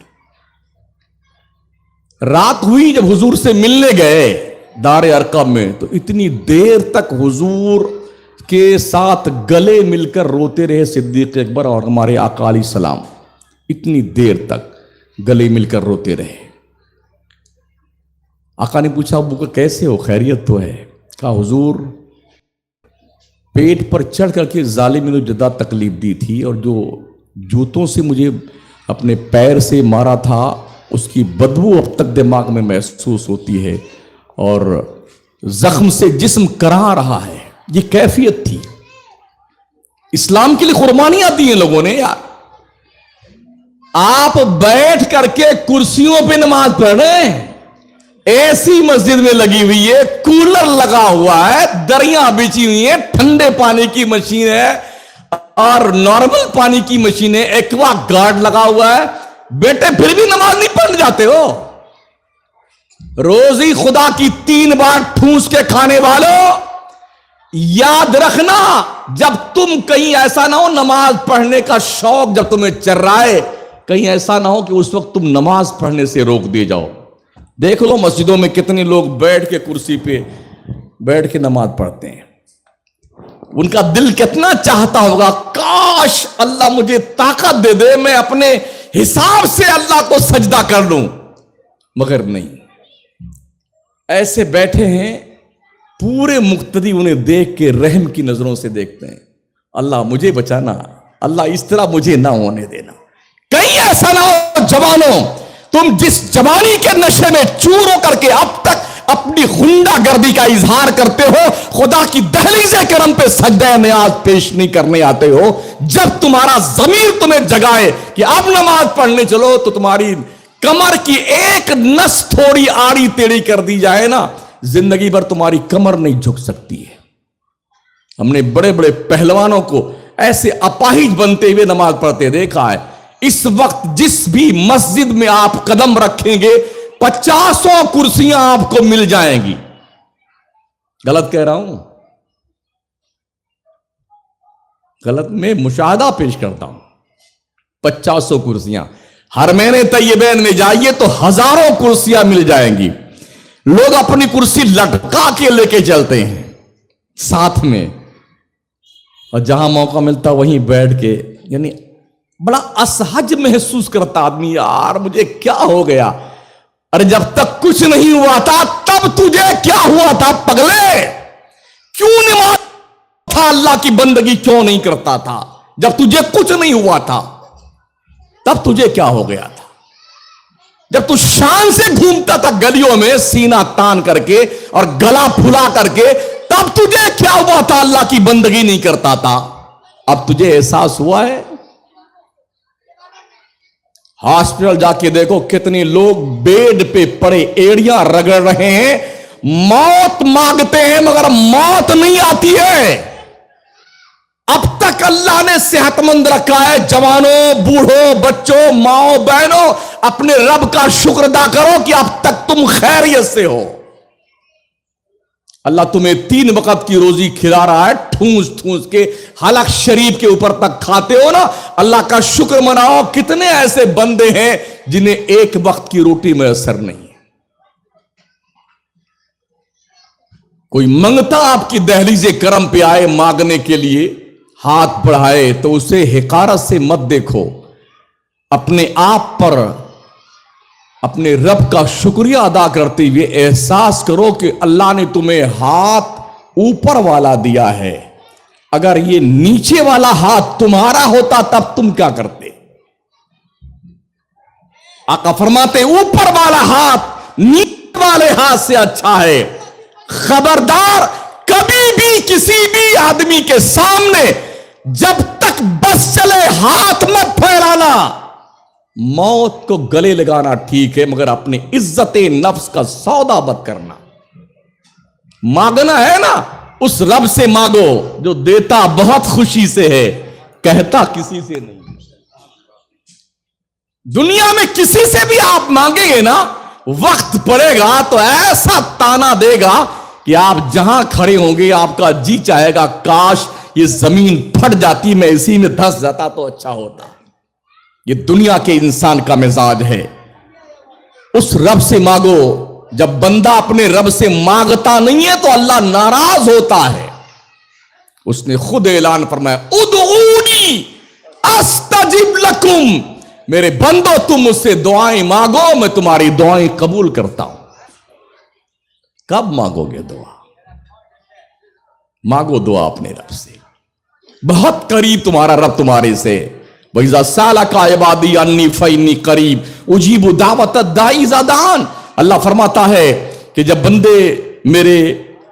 رات ہوئی جب حضور سے ملنے گئے دار ارقم میں تو اتنی دیر تک حضور کے ساتھ گلے مل کر روتے رہے صدیق اکبر اور ہمارے آقا علیہ السلام. اتنی دیر تک گلے مل کر روتے رہے. آقا نے پوچھا ابو کا کیسے ہو، خیریت تو ہے؟ کہا حضور پیٹ پر چڑھ کر کے ظالم نے جدا تکلیف دی تھی، اور جو جوتوں سے مجھے اپنے پیر سے مارا تھا اس کی بدبو اب تک دماغ میں محسوس ہوتی ہے، اور زخم سے جسم کرا رہا ہے. یہ کیفیت تھی. اسلام کے لیے قربانیاں دی ہیں لوگوں نے یار. آپ بیٹھ کر کے کرسیوں پہ نماز پڑھ رہے ہیں، اے سی مسجد میں لگی ہوئی ہے، کولر لگا ہوا ہے، دریاں بچھی ہوئی ہیں، ٹھنڈے پانی کی مشین ہے اور نارمل پانی کی مشین ہے، ایکوا گارڈ لگا ہوا ہے، بیٹے پھر بھی نماز نہیں پڑھنے جاتے ہو. روزی خدا کی 3 بار ٹھونس کے کھانے والوں، یاد رکھنا جب تم کہیں ایسا نہ ہو نماز پڑھنے کا شوق جب تمہیں چر رہا ہے، کہیں ایسا نہ ہو کہ اس وقت تم نماز پڑھنے سے روک دیے جاؤ. دیکھ لو مسجدوں میں کتنے لوگ بیٹھ کے کرسی پہ بیٹھ کے نماز پڑھتے ہیں. ان کا دل کتنا چاہتا ہوگا کاش اللہ مجھے طاقت دے دے میں اپنے حساب سے اللہ کو سجدہ کر لوں، مگر نہیں. ایسے بیٹھے ہیں پورے مقتدی انہیں دیکھ کے رحم کی نظروں سے دیکھتے ہیں. اللہ مجھے بچانا، اللہ اس طرح مجھے نہ ہونے دینا. کہیں ایسا نہ ہو جوانوں تم جس جوانی کے نشے میں چور ہو کر کے اب تک اپنی غنڈہ گردی کا اظہار کرتے ہو، خدا کی دہلیز کرم پہ سجدہ نیاز پیش نہیں کرنے آتے ہو. جب تمہارا ضمیر تمہیں جگائے کہ اب نماز پڑھنے چلو تو تمہاری کمر کی ایک نس تھوڑی آڑی تیڑی کر دی جائے نا، زندگی بھر تمہاری کمر نہیں جھک سکتی ہے. ہم نے بڑے بڑے پہلوانوں کو ایسے اپاہج بنتے ہوئے نماز پڑھتے دیکھا ہے. اس وقت جس بھی مسجد میں آپ قدم رکھیں گے 50 کرسیاں آپ کو مل جائیں گی. غلط کہہ رہا ہوں؟ غلط میں مشاہدہ پیش کرتا ہوں. 50 کرسیاں ہر مہینے طیبین میں جائیے تو ہزاروں کرسیاں مل جائیں گی. لوگ اپنی کرسی لٹکا کے لے کے چلتے ہیں ساتھ میں, اور جہاں موقع ملتا وہیں بیٹھ کے, یعنی بڑا اسہج محسوس کرتا آدمی, یار مجھے کیا ہو گیا. ارے جب تک کچھ نہیں ہوا تھا تب تجھے کیا ہوا تھا پگلے؟ کیوں نماز تھا, اللہ کی بندگی کیوں نہیں کرتا تھا؟ جب تجھے کچھ نہیں ہوا تھا تب تجھے کیا ہو گیا تھا؟ جب تو شان سے گھومتا تھا گلیوں میں سینہ تان کر کے اور گلا پھلا کر کے, تب تجھے کیا ہوا تھا اللہ کی بندگی نہیں کرتا تھا؟ اب تجھے احساس ہوا ہے؟ ہاسپٹل جا کے دیکھو کتنے لوگ بیڈ پہ پڑے ایڑیاں رگڑ رہے ہیں, موت مانگتے ہیں مگر موت نہیں آتی ہے. اب تک اللہ نے صحت مند رکھا ہے. جوانوں, بوڑھوں, بچوں, ماؤں, بہنوں, اپنے رب کا شکر ادا کرو کہ اب تک تم خیریت سے ہو. اللہ تمہیں 3 وقت کی روزی کھلا رہا ہے, ٹھونس ٹھونس کے حلق شریف کے اوپر تک کھاتے ہو نا, اللہ کا شکر مناؤ. کتنے ایسے بندے ہیں جنہیں 1 وقت کی روٹی میسر نہیں ہے. کوئی منگتا آپ کی دہلیز کرم پہ آئے مانگنے کے لیے, ہاتھ بڑھائے تو اسے حقارت سے مت دیکھو. اپنے آپ پر اپنے رب کا شکریہ ادا کرتے ہوئے احساس کرو کہ اللہ نے تمہیں ہاتھ اوپر والا دیا ہے. اگر یہ نیچے والا ہاتھ تمہارا ہوتا تب تم کیا کرتے؟ آقا فرماتے اوپر والا ہاتھ نیچے والے ہاتھ سے اچھا ہے. خبردار, کبھی بھی کسی بھی آدمی کے سامنے جب تک بس چلے ہاتھ مت پھیلانا. موت کو گلے لگانا ٹھیک ہے مگر اپنی عزت نفس کا سودا مت کرنا. مانگنا ہے نا اس رب سے مانگو جو دیتا بہت خوشی سے ہے, کہتا کسی سے نہیں. دنیا میں کسی سے بھی آپ مانگیں گے نا, وقت پڑے گا تو ایسا تانا دے گا کہ آپ جہاں کھڑے ہوں گے آپ کا جی چاہے گا کاش یہ زمین پھٹ جاتی, میں اسی میں دھس جاتا تو اچھا ہوتا. یہ دنیا کے انسان کا مزاج ہے. اس رب سے مانگو. جب بندہ اپنے رب سے مانگتا نہیں ہے تو اللہ ناراض ہوتا ہے. اس نے خود اعلان فرمایا, ادعونی استجب لکم, میرے بندو تم مجھ سے دعائیں مانگو میں تمہاری دعائیں قبول کرتا ہوں. کب مانگو گے دعا؟ مانگو دعا اپنے رب سے. بہت قریب تمہارا رب تمہارے سے. وَإِذَا سَأَلَكَ عِبَادِي عَنِّي فَإِنِّي قَرِيبٌ أُجِيبُ دَعْوَةَ الدَّاعِ إِذَا دَعَانِ. اللہ فرماتا ہے کہ جب بندے میرے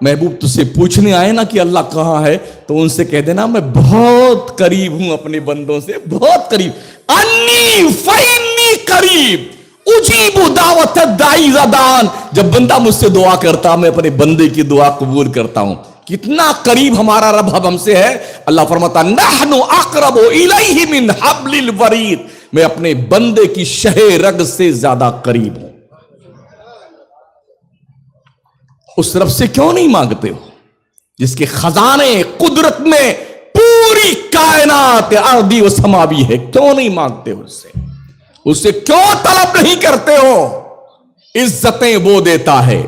محبوب تجھ سے پوچھنے آئے نا کہ اللہ کہاں ہے, تو ان سے کہہ دینا میں بہت قریب ہوں اپنے بندوں سے, بہت قریب. انی فإنی قریب اجیب دعوت الداعی اذا دعان. جب بندہ مجھ سے دعا کرتا میں اپنے بندے کی دعا قبول کرتا ہوں. کتنا قریب ہمارا رب ہم سے ہے. اللہ فرماتا نحن اقرب الیہ من حبل الورید, میں اپنے بندے کی شہ رگ سے زیادہ قریب ہوں. اس رب سے کیوں نہیں مانگتے ہو جس کے خزانے قدرت میں پوری کائنات ارضی و سماوی ہے؟ کیوں نہیں مانگتے ہو اس سے کیوں طلب نہیں کرتے ہو؟ عزتیں وہ دیتا ہے,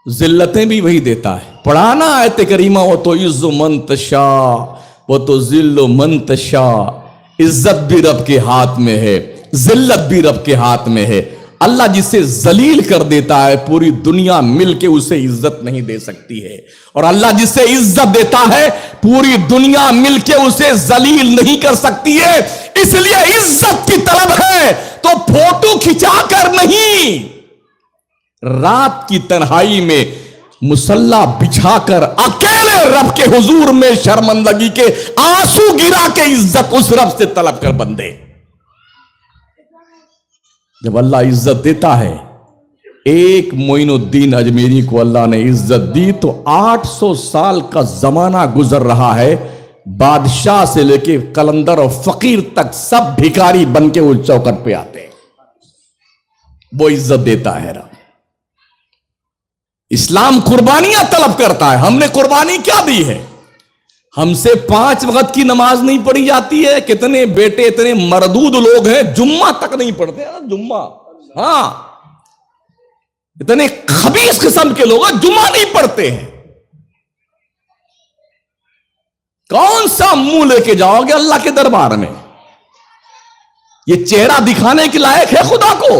ذلتیں بھی وہی دیتا ہے. پڑھانا آیت کریمہ, وہ تو عز من تشاء وہ تو ذل من تشاء. عزت بھی رب کے ہاتھ میں ہے, ذلت بھی رب کے ہاتھ میں ہے. اللہ جسے ذلیل کر دیتا ہے پوری دنیا مل کے اسے عزت نہیں دے سکتی ہے, اور اللہ جسے عزت دیتا ہے پوری دنیا مل کے اسے ذلیل نہیں کر سکتی ہے. اس لیے عزت کی طلب ہے تو فوٹو کھچا کر نہیں, رات کی تنہائی میں مصلا بچھا کر اکیلے رب کے حضور میں شرمندگی کے آنسو گرا کے عزت اس رب سے طلب کر بندے. جب اللہ عزت دیتا ہے, ایک معین الدین اجمیری کو اللہ نے عزت دی تو 800 سال کا زمانہ گزر رہا ہے, بادشاہ سے لے کے قلندر اور فقیر تک سب بھکاری بن کے اس چوکٹ پہ آتے ہیں. وہ عزت دیتا ہے رب. اسلام قربانیاں طلب کرتا ہے. ہم نے قربانی کیا دی ہے؟ ہم سے 5 وقت کی نماز نہیں پڑھی جاتی ہے. کتنے بیٹے اتنے مردود لوگ ہیں جمعہ تک نہیں پڑھتے. جمعہ, ہاں, اتنے خبیث قسم کے لوگ ہیں جمعہ نہیں پڑھتے ہیں. کون سا منہ لے کے جاؤ گے اللہ کے دربار میں؟ یہ چہرہ دکھانے کے لائق ہے خدا کو؟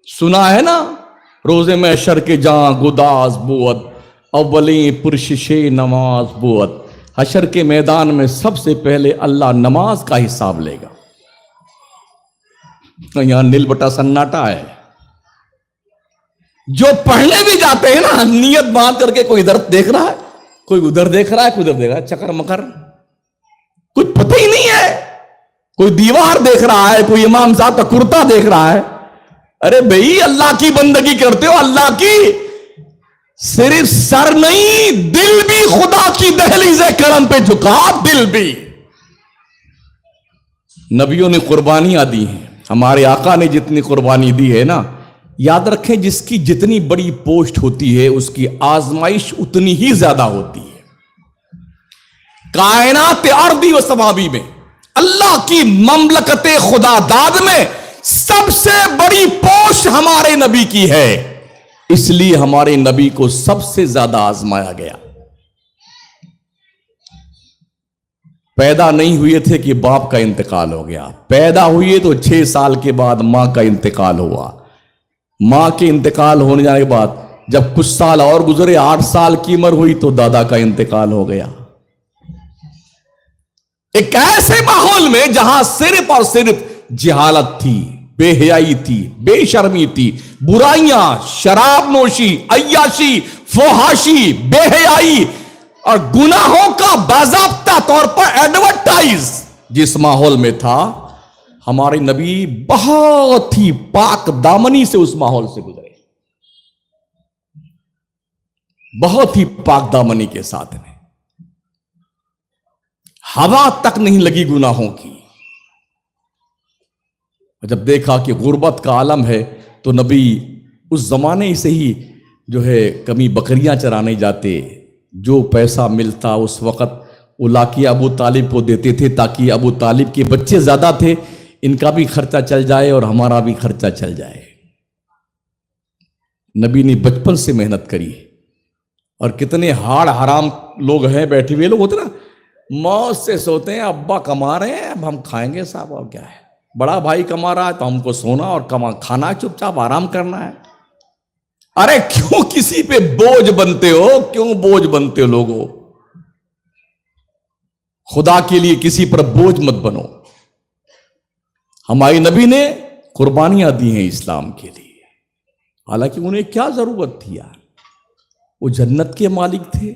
سنا ہے نا, روزے میں محشر کے جاں گداز بود, اولیں پرششے نماز بود. حشر کے میدان میں سب سے پہلے اللہ نماز کا حساب لے گا. یہاں نیل بٹا سناٹا ہے. جو پڑھنے بھی جاتے ہیں نا, نیت باندھ کر کے کوئی ادھر دیکھ رہا ہے, کوئی ادھر دیکھ رہا ہے, کوئی ادھر دیکھ رہا ہے, چکر مکر, کچھ پتہ ہی نہیں ہے. کوئی دیوار دیکھ رہا ہے, کوئی امام صاحب کا کرتا دیکھ رہا ہے. ارے بھئی اللہ کی بندگی کرتے ہو, اللہ کی, صرف سر نہیں دل بھی خدا کی دہلیز کرم پہ جھکا, دل بھی. نبیوں نے قربانیاں دی ہیں, ہمارے آقا نے جتنی قربانی دی ہے نا, یاد رکھیں جس کی جتنی بڑی پوسٹ ہوتی ہے اس کی آزمائش اتنی ہی زیادہ ہوتی ہے. کائنات ارضی و سماوی میں, اللہ کی مملکت خدا داد میں سب سے بڑی پوسٹ ہمارے نبی کی ہے. اس لیے ہمارے نبی کو سب سے زیادہ آزمایا گیا. پیدا نہیں ہوئے تھے کہ باپ کا انتقال ہو گیا, پیدا ہوئے تو 6 سال کے بعد ماں کا انتقال ہوا. ماں کے انتقال ہونے جانے کے بعد جب کچھ سال اور گزرے, 8 سال کی عمر ہوئی تو دادا کا انتقال ہو گیا. ایک ایسے ماحول میں جہاں صرف اور صرف جہالت تھی, بے حیائی تھی, بے شرمی تھی, برائیاں, شراب نوشی, عیاشی, فحاشی, بے حیائی اور گناہوں کا باضابطہ طور پر ایڈورٹائز جس ماحول میں تھا, ہمارے نبی بہت ہی پاک دامنی سے اس ماحول سے گزرے, بہت ہی پاک دامنی کے ساتھ میں. ہوا تک نہیں لگی گناہوں کی. جب دیکھا کہ غربت کا عالم ہے تو نبی اس زمانے سے ہی جو ہے کمی بکریاں چرانے جاتے, جو پیسہ ملتا اس وقت وہ لا کے ابو طالب کو دیتے تھے, تاکہ ابو طالب کے بچے زیادہ تھے, ان کا بھی خرچہ چل جائے اور ہمارا بھی خرچہ چل جائے. نبی نے بچپن سے محنت کری. اور کتنے ہاڑ حرام لوگ ہیں بیٹھے ہوئے, لوگ ہوتے نا موت سے سوتے ہیں, ابا کما رہے ہیں اب ہم کھائیں گے صاحب, اور کیا ہے, بڑا بھائی کما رہا ہے تو ہم کو سونا اور کھانا, چپ چاپ آرام کرنا ہے. ارے کیوں کسی پہ بوجھ بنتے ہو, کیوں بوجھ بنتے ہو لوگوں؟ خدا کے لیے کسی پر بوجھ مت بنو. ہمارے نبی نے قربانیاں دی ہیں اسلام کے لیے, حالانکہ انہیں کیا ضرورت تھی یار, وہ جنت کے مالک تھے.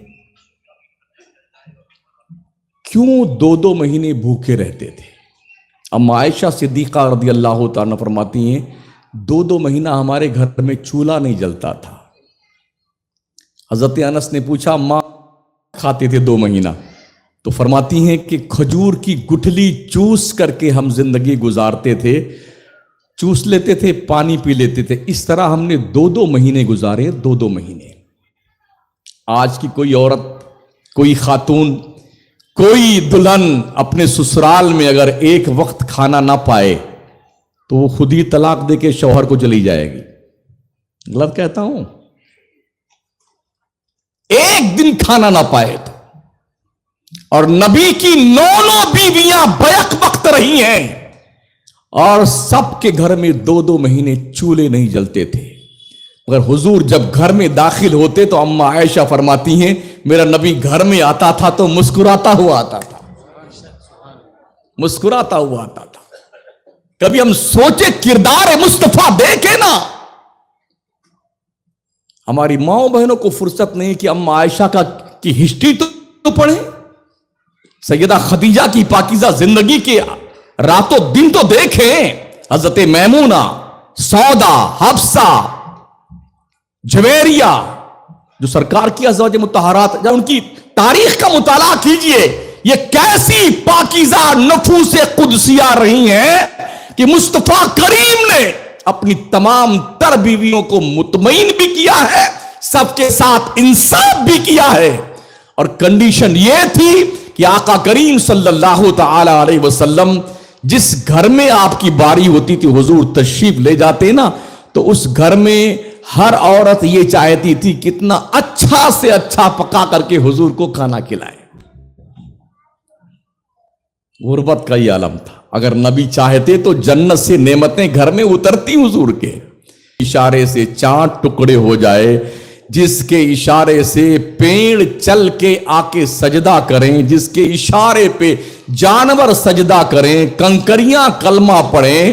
کیوں 2 مہینے بھوکے رہتے تھے؟ اما عائشہ صدیقہ رضی اللہ تعالیٰ فرماتی ہیں 2 مہینہ ہمارے گھر میں چولہا نہیں جلتا تھا. حضرت انس نے پوچھا ماں کھاتے تھے 2 مہینہ؟ تو فرماتی ہیں کہ کھجور کی گٹھلی چوس کر کے ہم زندگی گزارتے تھے, چوس لیتے تھے, پانی پی لیتے تھے. اس طرح ہم نے 2 مہینے گزارے, 2 مہینے. آج کی کوئی عورت, کوئی خاتون, کوئی دلہن اپنے سسرال میں اگر ایک وقت کھانا نہ پائے تو وہ خود ہی طلاق دے کے شوہر کو چلی جائے گی. غلط کہتا ہوں؟ ایک دن کھانا نہ پائے تو. اور نبی کی 9 بیویاں بیک وقت رہی ہیں اور سب کے گھر میں 2 مہینے چولہے نہیں جلتے تھے. مگر حضور جب گھر میں داخل ہوتے تو اما عائشہ فرماتی ہیں میرا نبی گھر میں آتا تھا تو مسکراتا ہوا آتا تھا, مسکراتا ہوا آتا تھا. کبھی ہم سوچے کردار مصطفیٰ دیکھے نا. ہماری ماؤں بہنوں کو فرصت نہیں کہ اما عائشہ کی ہسٹری تو پڑھیں, سیدہ خدیجہ کی پاکیزہ زندگی کے راتوں دن تو دیکھیں. حضرت میمونہ, سودا, حفصہ, جویریہ, جو سرکار کی ازواج مطہرات, جب ان کی تاریخ کا مطالعہ کیجئے, یہ کیسی پاکیزہ نفوس قدسیہ رہی ہیں کہ مصطفیٰ کریم نے اپنی تمام تر بیویوں کو مطمئن بھی کیا ہے, سب کے ساتھ انصاف بھی کیا ہے. اور کنڈیشن یہ تھی کہ آقا کریم صلی اللہ تعالی علیہ وسلم جس گھر میں آپ کی باری ہوتی تھی حضور تشریف لے جاتے نا تو اس گھر میں ہر عورت یہ چاہتی تھی کتنا اچھا سے اچھا پکا کر کے حضور کو کھانا کھلائے. غربت کا یہ عالم تھا. اگر نبی چاہتے تو جنت سے نعمتیں گھر میں اترتی حضور کے. اشارے سے چاند ٹکڑے ہو جائے, جس کے اشارے سے پیڑ چل کے آ کے سجدہ کریں, جس کے اشارے پہ جانور سجدہ کریں, کنکریاں کلمہ پڑھیں,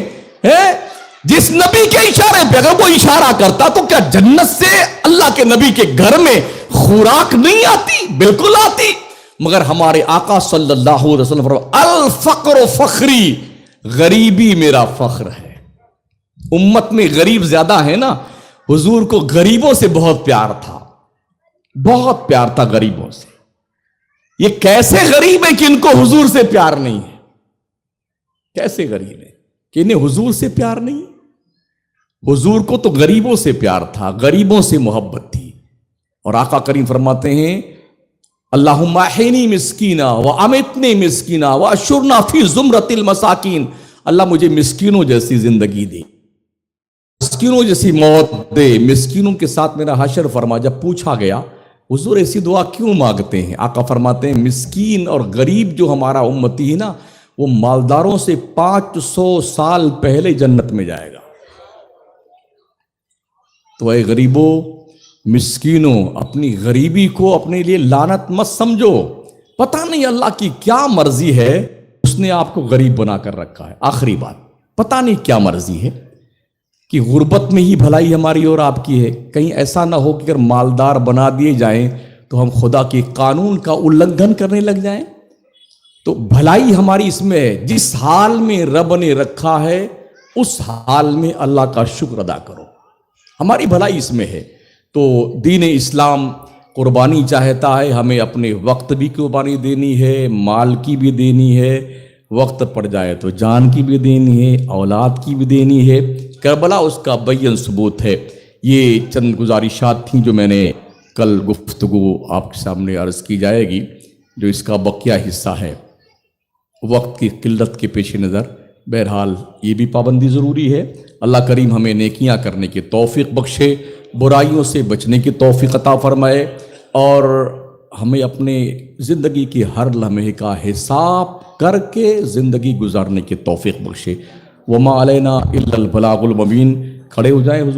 جس نبی کے اشارے پہ اگر وہ اشارہ کرتا تو کیا جنت سے اللہ کے نبی کے گھر میں خوراک نہیں آتی؟ بالکل آتی. مگر ہمارے آقا صلی اللہ علیہ وسلم فرمایا الفقر فخری, غریبی میرا فخر ہے. امت میں غریب زیادہ ہے نا, حضور کو غریبوں سے بہت پیار تھا, بہت پیار تھا غریبوں سے. یہ کیسے غریب ہے کہ ان کو حضور سے پیار نہیں ہے؟ کیسے غریب ہے کہ انہیں حضور سے پیار نہیں؟ حضور کو تو غریبوں سے پیار تھا, غریبوں سے محبت تھی. اور آقا کریم فرماتے ہیں اللہم احینی مسکینا وامتنی مسکینا واشرنا فی زمرۃ المساکین, اللہ مجھے مسکینوں جیسی زندگی دے, مسکینوں جیسی موت دے, مسکینوں کے ساتھ میرا حشر فرما. جب پوچھا گیا حضور ایسی دعا کیوں مانگتے ہیں, آقا فرماتے ہیں مسکین اور غریب جو ہمارا امتی ہے نا وہ مالداروں سے 500 سال پہلے جنت میں جائے گا. تو اے غریبوں مسکینوں, اپنی غریبی کو اپنے لیے لعنت مت سمجھو. پتہ نہیں اللہ کی کیا مرضی ہے, اس نے آپ کو غریب بنا کر رکھا ہے. آخری بات, پتہ نہیں کیا مرضی ہے کہ غربت میں ہی بھلائی ہماری اور آپ کی ہے. کہیں ایسا نہ ہو کہ اگر مالدار بنا دیے جائیں تو ہم خدا کے قانون کا النگھن کرنے لگ جائیں. تو بھلائی ہماری اس میں ہے, جس حال میں رب نے رکھا ہے اس حال میں اللہ کا شکر ادا کرو. ہماری بھلائی اس میں ہے. تو دین اسلام قربانی چاہتا ہے, ہمیں اپنے وقت بھی قربانی دینی ہے, مال کی بھی دینی ہے, وقت پڑ جائے تو جان کی بھی دینی ہے, اولاد کی بھی دینی ہے. کربلا اس کا بین ثبوت ہے. یہ چند گزارشات تھیں جو میں نے کل گفتگو آپ کے سامنے عرض کی جائے گی, جو اس کا بقیہ حصہ ہے. وقت کی قلت کے پیش نظر بہرحال یہ بھی پابندی ضروری ہے. اللہ کریم ہمیں نیکیاں کرنے کی توفیق بخشے, برائیوں سے بچنے کی توفیق عطا فرمائے, اور ہمیں اپنے زندگی کے ہر لمحے کا حساب کر کے زندگی گزارنے کی توفیق بخشے. وما علینا الا البلاغ المبین. کھڑے ہو جائیں حضور.